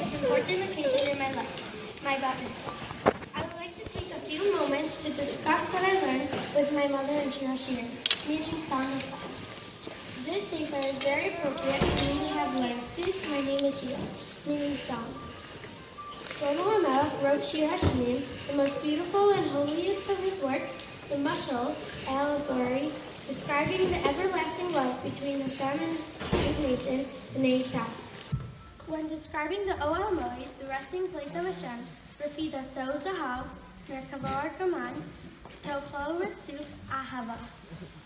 most important occasion in my life, my bat mitzvah. I would like to take a few moments to discuss what I learned with my mother and shira, meaning Song of Songs. This sefer is very appropriate for me to have learned since my name is Shira, meaning song. Shlomo HaMelech wrote Shir HaShirim, the most beautiful and holiest of his works, the mashal, allegory, describing the everlasting love between Hashem and his nation, the Yisrael. When describing the Ohel Moed, the resting place of Hashem, Rafida So Zahav, Merkavo Arkaman, Toflo Ritzuf Ahava.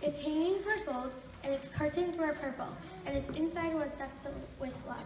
Its hangings were gold, and its curtains were purple, and its inside was decked with love.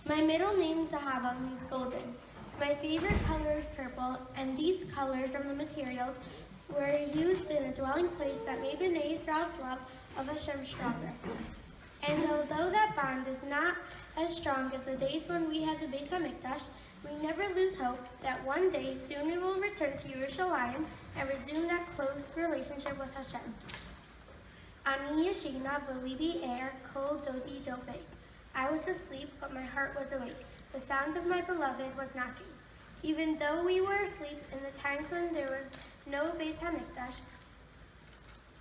My middle name, Zahava, means golden. My favorite color is purple, and these colors from the materials were used in a dwelling place that made Bnei Yisrael's love of Hashem stronger. And although that bond is not as strong as the days when we had the Beis HaMikdash, we never lose hope that one day soon we will return to Yerushalayim and resume that close relationship with Hashem. Ani Yeshina Belibi Air Kol Dodi Dove. I was asleep, but my heart was awake. The sound of my beloved was knocking. Even though we were asleep in the times when there was no Beis HaMikdash,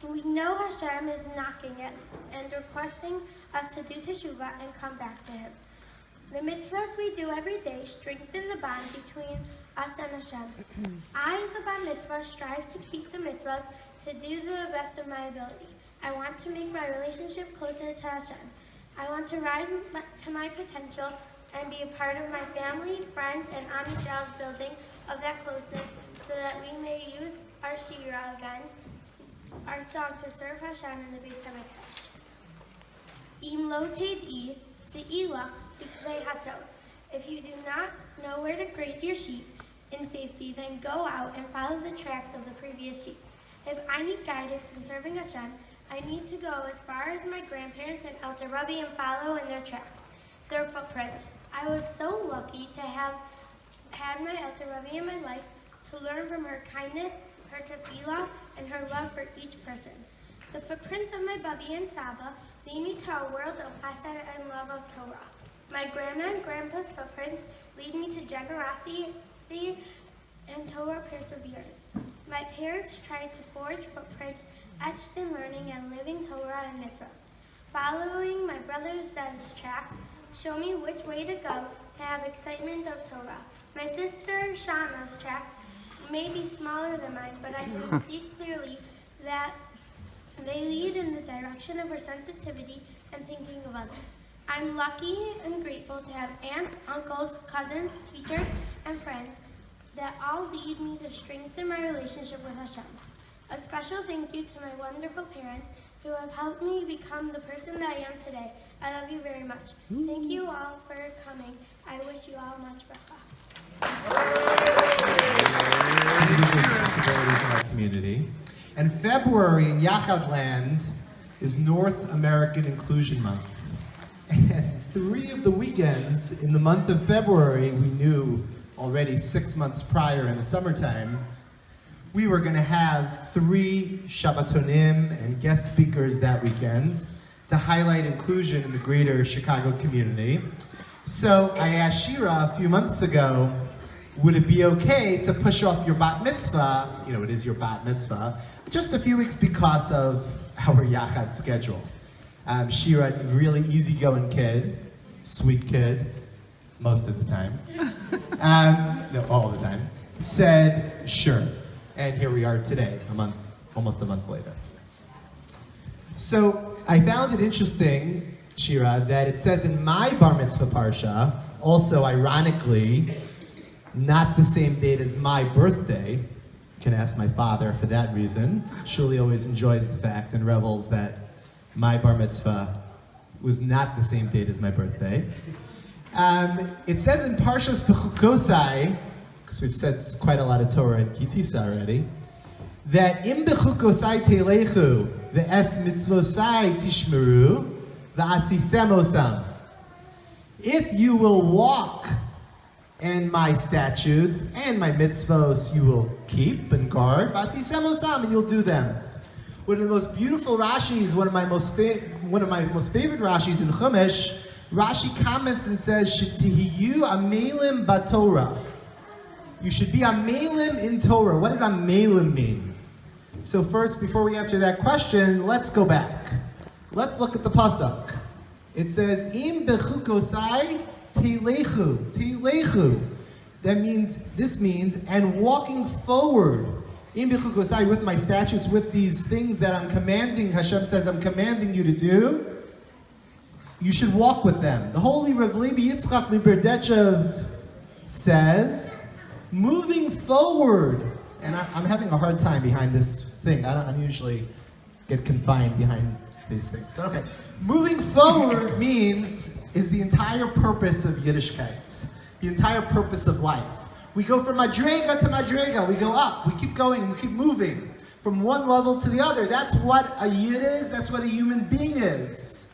we know Hashem is knocking it and requesting us to do teshuvah and come back to Him. The mitzvahs we do every day strengthen the bond between us and Hashem. I, as a bat mitzvah, strive to keep the mitzvahs to do the best of my ability. I want to make my relationship closer to Hashem. I want to rise to my potential and be a part of my family, friends, and Am Yisrael's building of that closeness so that we may use our shira again, our song, to serve Hashem in the Beis HaMikdash. Im lo ted'i se'ilach b'klei hatzon. If you do not know where to graze your sheep in safety, then go out and follow the tracks of the previous sheep. If I need guidance in serving Hashem, I need to go as far as my grandparents and Elder Rabbi and follow in their tracks, their footprints. I was so lucky to have had my Elder Rabbi in my life, to learn from her kindness, her tefillah, and her love for each person. The footprints of my Babi and Saba lead me to a world of chesed and love of Torah. My grandma and grandpa's footprints lead me to generosity and Torah perseverance. My parents tried to forge footprints etched in learning and living Torah and mitzvahs. Following my brother Zed's track, show me which way to go to have excitement of Torah. My sister Shana's tracks may be smaller than mine, but I can see clearly that they lead in the direction of her sensitivity and thinking of others. I'm lucky and grateful to have aunts, uncles, cousins, teachers, and friends that all lead me to strengthen my relationship with Hashem. A special thank you to my wonderful parents who have helped me become the person that I am today. I love you very much. Thank you all for coming. I wish you all much bracha. Disabilities in our community. And February in Yachad Land is North American Inclusion Month. And 3 of the weekends in the month of February, we knew already 6 months prior in the summertime, we were going to have 3 Shabbatonim and guest speakers that weekend to highlight inclusion in the greater Chicago community. So I asked Shira a few months ago, would it be okay to push off your bat mitzvah, it is your bat mitzvah, just a few weeks because of our Yachad schedule. Shira, really easygoing kid, sweet kid, most of the time, no, all the time, said sure. And here we are today, almost a month later. So I found it interesting, Shira, that it says in my bar mitzvah parsha, also ironically, not the same date as my birthday. You can ask my father for that reason. Shuli always enjoys the fact and revels that my bar mitzvah was not the same date as my birthday. It says in Parshas Bechukosai, because we've said quite a lot of Torah in Kitisa already, that im bechukosai teilechu ve'es mitzvosai tishmeru ve'asisem osam. If you will walk and my statutes and my mitzvos you will keep and guard, ve'asisem osam, and you'll do them. One of the most beautiful Rashis, one of my most favorite Rashis in Chumash, Rashi comments and says, Shetihiyu amelim batorah. You should be amelim in Torah. What does amelim mean? So first, before we answer that question, let's go back. Let's look at the pasuk. It says, Im bechukosai teilechu, teilechu. This means, and walking forward. Im bechukosai, with my statutes, with these things that I'm commanding, Hashem says, I'm commanding you to do, you should walk with them. The holy Rav Levi Yitzchak Miberdechev says, moving forward, and I'm having a hard time behind this thing. I usually get confined behind these things. But okay, moving forward is the entire purpose of Yiddishkeit, the entire purpose of life. We go from madrega to madrega. We go up. We keep going. We keep moving from one level to the other. That's what a Yid is. That's what a human being is.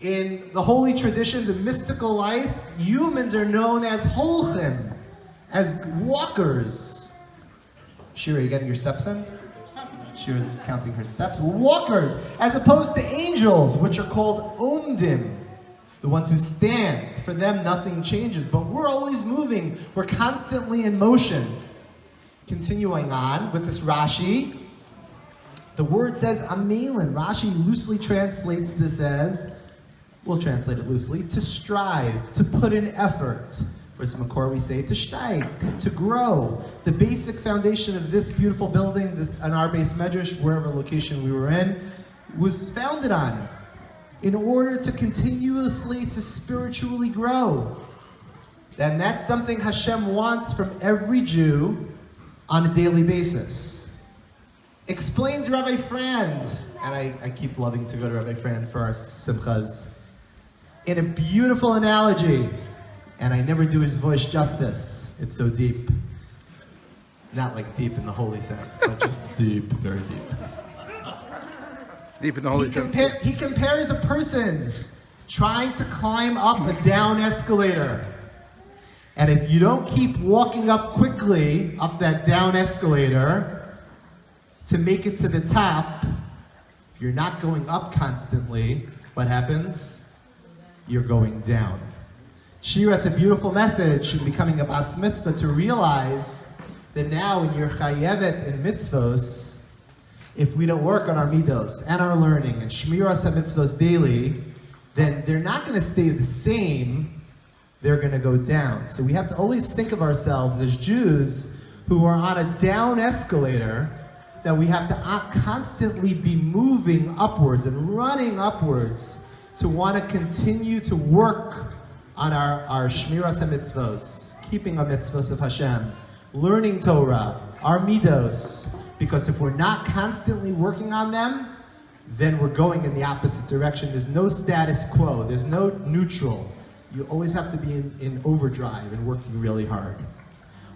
In the holy traditions of mystical life, humans are known as holchim, as walkers. Shira, you getting your steps in? Shira's counting her steps. Walkers, as opposed to angels, which are called omdim, the ones who stand. For them, nothing changes, but we're always moving. We're constantly in motion. Continuing on with this Rashi, the word says amelin. Rashi loosely translates this as, we'll translate it loosely, to strive, to put in effort. Whereas in Makor we say to steig, to grow. The basic foundation of this beautiful building, an our base medrash, wherever location we were in, was founded on, in order to continuously, to spiritually grow. And that's something Hashem wants from every Jew on a daily basis. Explains Rabbi Frand, and I keep loving to go to Rabbi Frand for our simchas, in a beautiful analogy. And I never do his voice justice. It's so deep. Not like deep in the holy sense, but just deep, very deep. Deep in the holy sense. He compares a person trying to climb up a down escalator. And if you don't keep walking up quickly, up that down escalator, to make it to the top, if you're not going up constantly, what happens? You're going down. Shira, it's a beautiful message in becoming a bas mitzvah to realize that now when you're chayevet in mitzvos, if we don't work on our midos and our learning and shmiras ha-mitzvos daily, then they're not going to stay the same, they're going to go down. So we have to always think of ourselves as Jews who are on a down escalator, that we have to constantly be moving upwards and running upwards to want to continue to work on our shmiras ha-mitzvos, keeping our mitzvos of Hashem, learning Torah, our midos, because if we're not constantly working on them, then we're going in the opposite direction. There's no status quo, there's no neutral. You always have to be in overdrive and working really hard.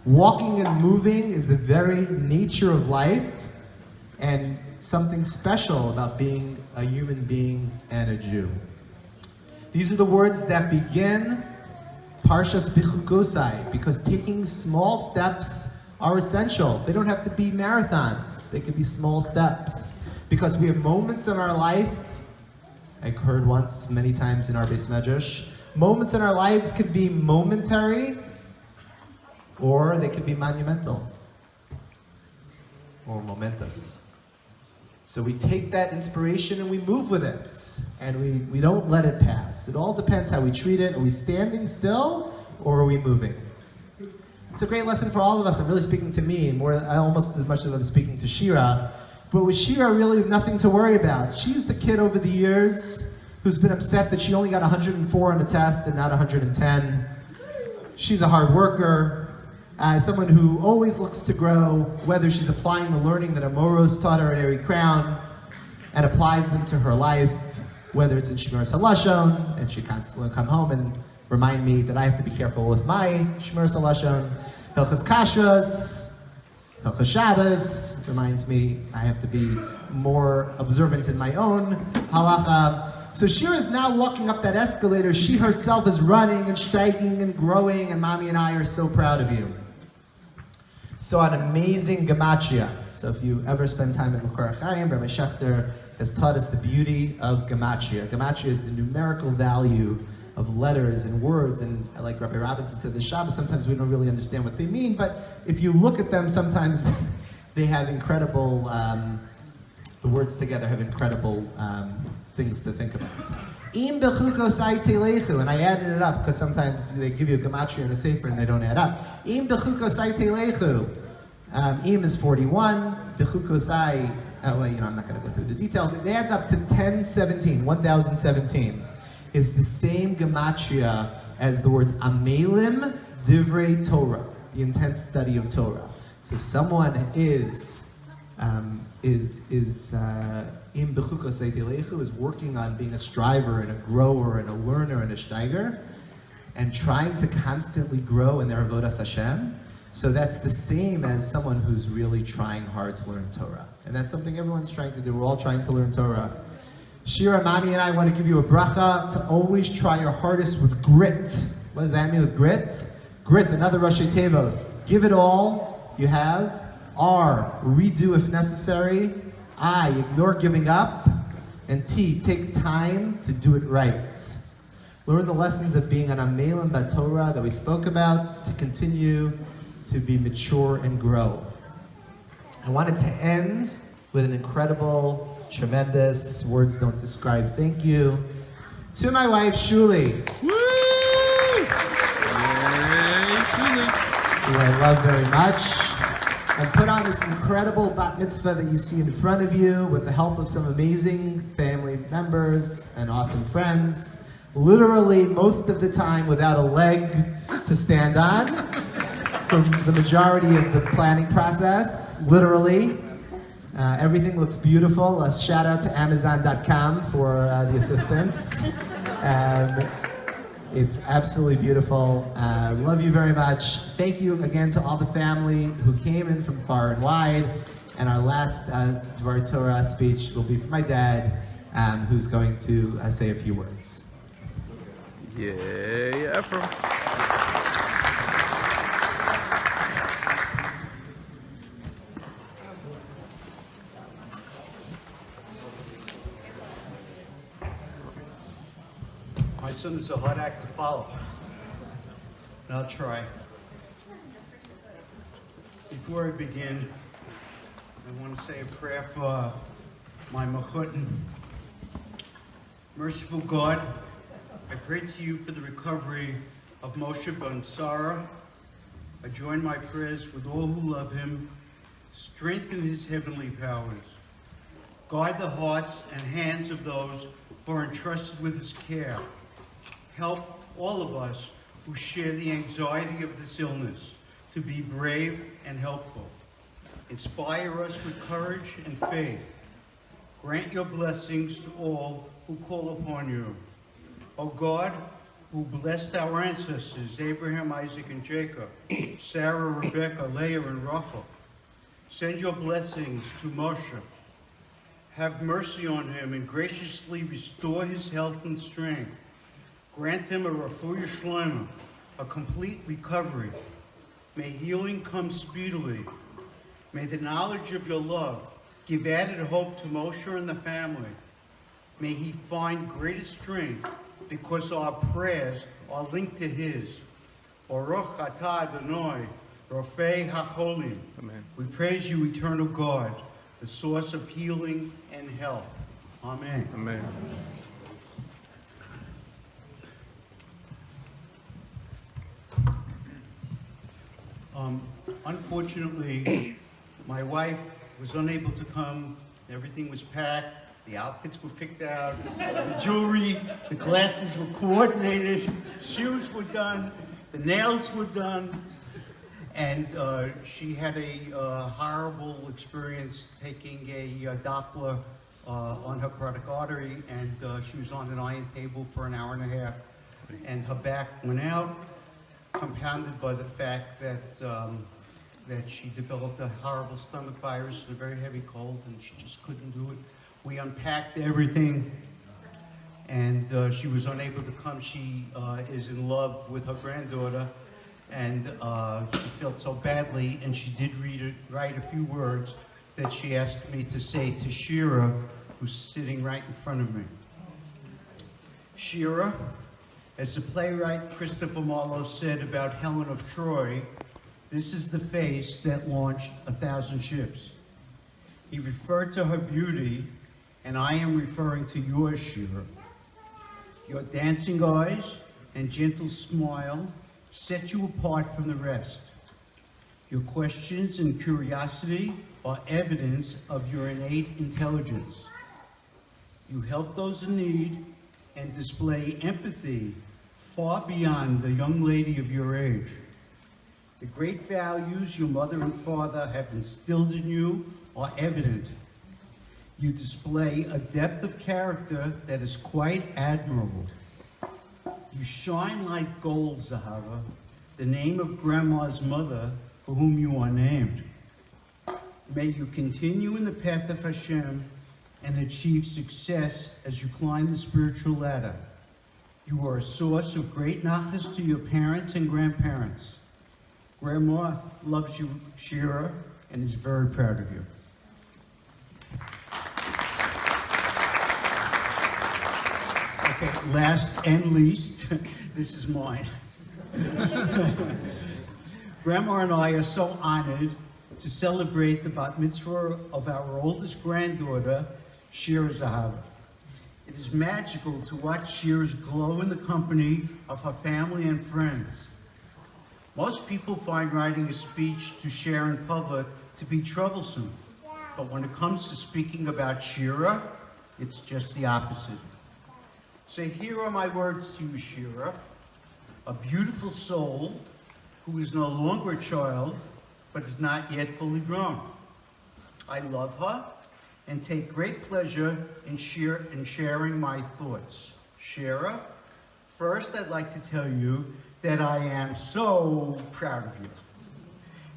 Walking and moving is the very nature of life, and something special about being a human being and a Jew. These are the words that begin Parshas Bechukosai, because taking small steps are essential. They don't have to be marathons. They can be small steps. Because we have moments in our life, I heard once many times in our base medrash, moments in our lives could be momentary, or they could be monumental, or momentous. So we take that inspiration and we move with it, and we don't let it pass. It all depends how we treat it. Are we standing still, or are we moving? It's a great lesson for all of us. I'm really speaking to me, almost as much as I'm speaking to Shira. But with Shira, really nothing to worry about. She's the kid over the years who's been upset that she only got 104 on the test and not 110. She's a hard worker. Someone who always looks to grow, whether she's applying the learning that Amoros taught her at Erie Crown and applies them to her life, whether it's in Shmiras HaLashon, and she constantly come home and remind me that I have to be careful with my Shmiras HaLashon. Hilchas Kashrus, Hilchas Shabbos reminds me I have to be more observant in my own halacha. So Shira is now walking up that escalator. She herself is running and striking and growing, and Mommy and I are so proud of you. So an amazing gematria. So if you ever spend time at Makor HaChaim, Rabbi Schechter has taught us the beauty of gematria. Gematria is the numerical value of letters and words, and like Rabbi Robinson said, the Shabbos, sometimes we don't really understand what they mean, but if you look at them, sometimes they have incredible, the words together have incredible things to think about. Im bechukosai telechu, and I added it up because sometimes they give you a gematria and a sefer and they don't add up. Im bechukosai telechu. Im is 41, bechukosai, well, I'm not going to go through the details. It adds up to 1017 is the same gematria as the words amelim divrei Torah, the intense study of Torah. So if someone is working on being a striver and a grower and a learner and a steiger, and trying to constantly grow in their avodas Hashem. So that's the same as someone who's really trying hard to learn Torah. And that's something everyone's trying to do. We're all trying to learn Torah. Shira, Mommy, and I want to give you a bracha to always try your hardest with grit. What does that mean with grit? Grit, another Rashi Tevos. Give it all you have. R, redo if necessary. I, ignore giving up. And T, take time to do it right. Learn the lessons of being an Amelim Batorah that we spoke about to continue to be mature and grow. I wanted to end with an incredible, tremendous, words don't describe thank you to my wife, Shuli. Woo! Yay, Shuli. Who I love very much. And put on this incredible bat mitzvah that you see in front of you with the help of some amazing family members and awesome friends. Literally, most of the time without a leg to stand on for the majority of the planning process, literally. Everything looks beautiful. A shout out to Amazon.com for the assistance. It's absolutely beautiful. Love you very much. Thank you again to all the family who came in from far and wide. And our last Dvar Torah speech will be from my dad, who's going to say a few words. Yay, Ephraim. My son is a hard act to follow, and I'll try. Before I begin, I want to say a prayer for my mechutin. Merciful God, I pray to you for the recovery of Moshe ben Sarah. I join my prayers with all who love him. Strengthen his heavenly powers. Guide the hearts and hands of those who are entrusted with his care. Help all of us who share the anxiety of this illness to be brave and helpful. Inspire us with courage and faith. Grant your blessings to all who call upon you. O God, who blessed our ancestors, Abraham, Isaac, and Jacob, Sarah, Rebekah, Leah, and Rachel, send your blessings to Moshe. Have mercy on him and graciously restore his health and strength. Grant him a refuah shlema, a complete recovery. May healing come speedily. May the knowledge of your love give added hope to Moshe and the family. May he find greater strength because our prayers are linked to his. Baruch atah Adonai, Rofei HaCholim. Amen. We praise you, eternal God, the source of healing and health. Amen. Amen. Unfortunately, my wife was unable to come. Everything was packed. The outfits were picked out. The jewelry, the glasses were coordinated. Shoes were done. The nails were done. And she had a horrible experience taking a Doppler on her carotid artery, and she was on an iron table for an hour and a half. And her back went out, compounded by the fact that that she developed a horrible stomach virus and a very heavy cold, and she just couldn't do it. We unpacked everything, and she was unable to come. She is in love with her granddaughter, and she felt so badly, and she did write a few words that she asked me to say to Shira, who's sitting right in front of me. Shira, As the playwright Christopher Marlowe said about Helen of Troy, this is the face that launched 1,000 ships. He referred to her beauty, and I am referring to yours, Shira. Your dancing eyes and gentle smile set you apart from the rest. Your questions and curiosity are evidence of your innate intelligence. You help those in need and display empathy far beyond the young lady of your age. The great values your mother and father have instilled in you are evident. You display a depth of character that is quite admirable. You shine like gold, Zahara, the name of Grandma's mother for whom you are named. May you continue in the path of Hashem and achieve success as you climb the spiritual ladder. You are a source of great nachas to your parents and grandparents. Grandma loves you, Shira, and is very proud of you. Okay, last and least, this is mine. Grandma and I are so honored to celebrate the bat mitzvah of our oldest granddaughter, Shira Zahara. It is magical to watch Shira's glow in the company of her family and friends. Most people find writing a speech to share in public to be troublesome, but when it comes to speaking about Shira, it's just the opposite. So here are my words to you, Shira, a beautiful soul who is no longer a child, but is not yet fully grown. I love her and take great pleasure in sharing my thoughts. Shira, first I'd like to tell you that I am so proud of you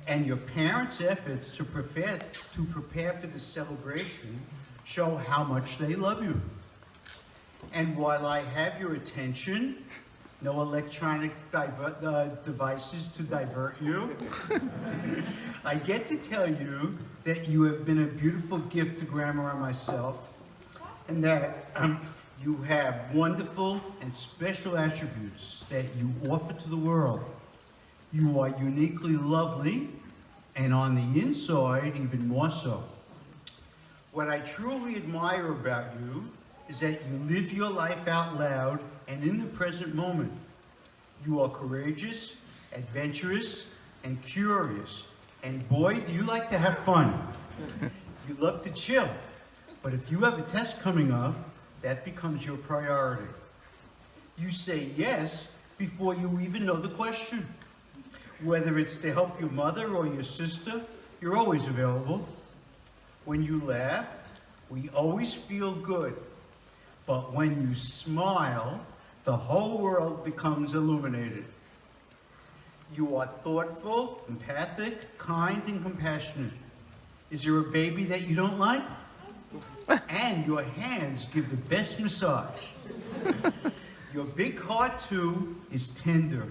and your parents' efforts to prepare for the celebration show how much they love you. And while I have your attention, no electronic devices to divert you, I get to tell you that you have been a beautiful gift to Grandma and myself, and that you have wonderful and special attributes that you offer to the world. You are uniquely lovely, and on the inside, even more so. What I truly admire about you is that you live your life out loud and in the present moment. You are courageous, adventurous, and curious. And boy, do you like to have fun. You love to chill. But if you have a test coming up, that becomes your priority. You say yes before you even know the question. Whether it's to help your mother or your sister, you're always available. When you laugh, we always feel good. But when you smile, the whole world becomes illuminated. You are thoughtful, empathic, kind, and compassionate. Is there a baby that you don't like? And your hands give the best massage. Your big heart, too, is tender.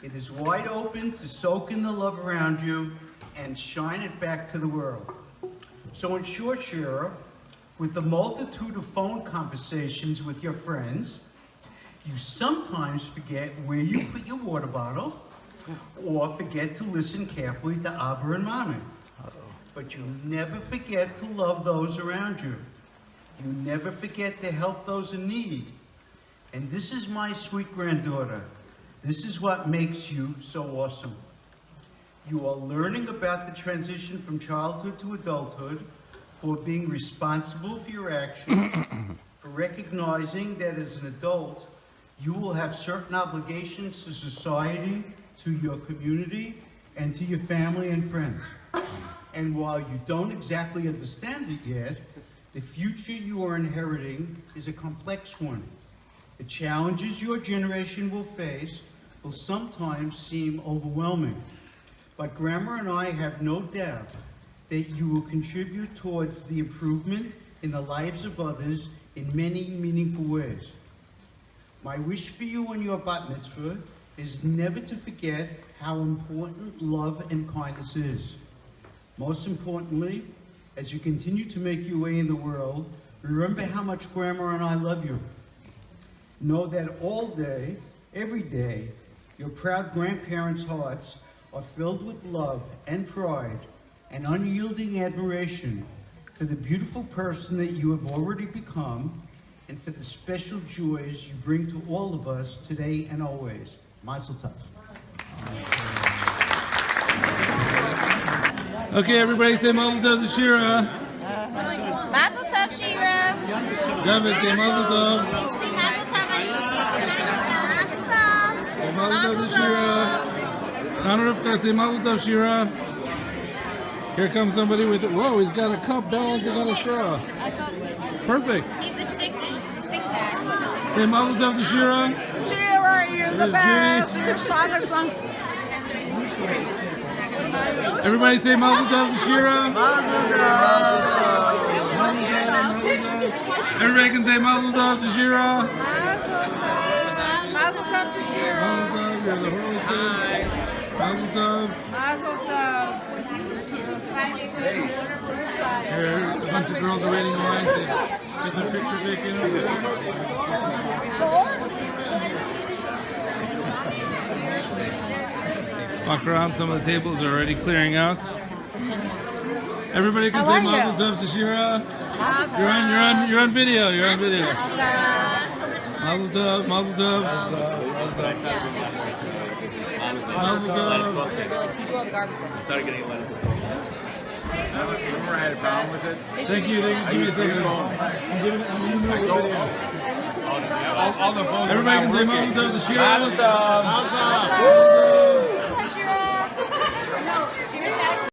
It is wide open to soak in the love around you and shine it back to the world. So in short, Shira, with the multitude of phone conversations with your friends, you sometimes forget where you put your water bottle or forget to listen carefully to Abba and Mommy. But you never forget to love those around you. You never forget to help those in need. And this is my sweet granddaughter. This is what makes you so awesome. You are learning about the transition from childhood to adulthood, for being responsible for your actions, for recognizing that as an adult, you will have certain obligations to society, to your community, and to your family and friends. And while you don't exactly understand it yet, the future you are inheriting is a complex one. The challenges your generation will face will sometimes seem overwhelming. But Grandma and I have no doubt that you will contribute towards the improvement in the lives of others in many meaningful ways. My wish for you and your bat mitzvah is never to forget how important love and kindness is. Most importantly, as you continue to make your way in the world, remember how much Grandma and I love you. Know that all day Every day, your proud grandparents' hearts are filled with love and pride and unyielding admiration for the beautiful person that you have already become and for the special joys you bring to all of us today and always. Mazel tov. Okay, everybody say mazel tov to Shira. Mazel tov, Shira. David, say mazel tov. Mazel tov. Say mazel tov to Shira. Shana Rivka, say mazel tov, Shira. Here comes somebody with it. Whoa, he's got a cup balancing on a straw. Perfect. He's the stick dad. Say mazel tov to Shira. Shira, you're the best. Your song is sung. Everybody say mazel tov to Shira. Everybody can say mazel tov to Shira. Mazel tov to Shira. Mazel tov, you're the holy kid. Mazel tov. Mazel tov. Here, a bunch of girls are waiting in line to get their picture taken. Walk around, some of the tables are already clearing out. Everybody can say mazel tov to Shira. You're on video. You're on video. Mazel tov, mazel tov. Mazel tov. I started getting a lot of remember I had a problem with it. Thank you. Give me a second. I'm giving it a video. All the phones Everybody can say are not mazel working. tov to Shira. Mazel tov. Mazel tov.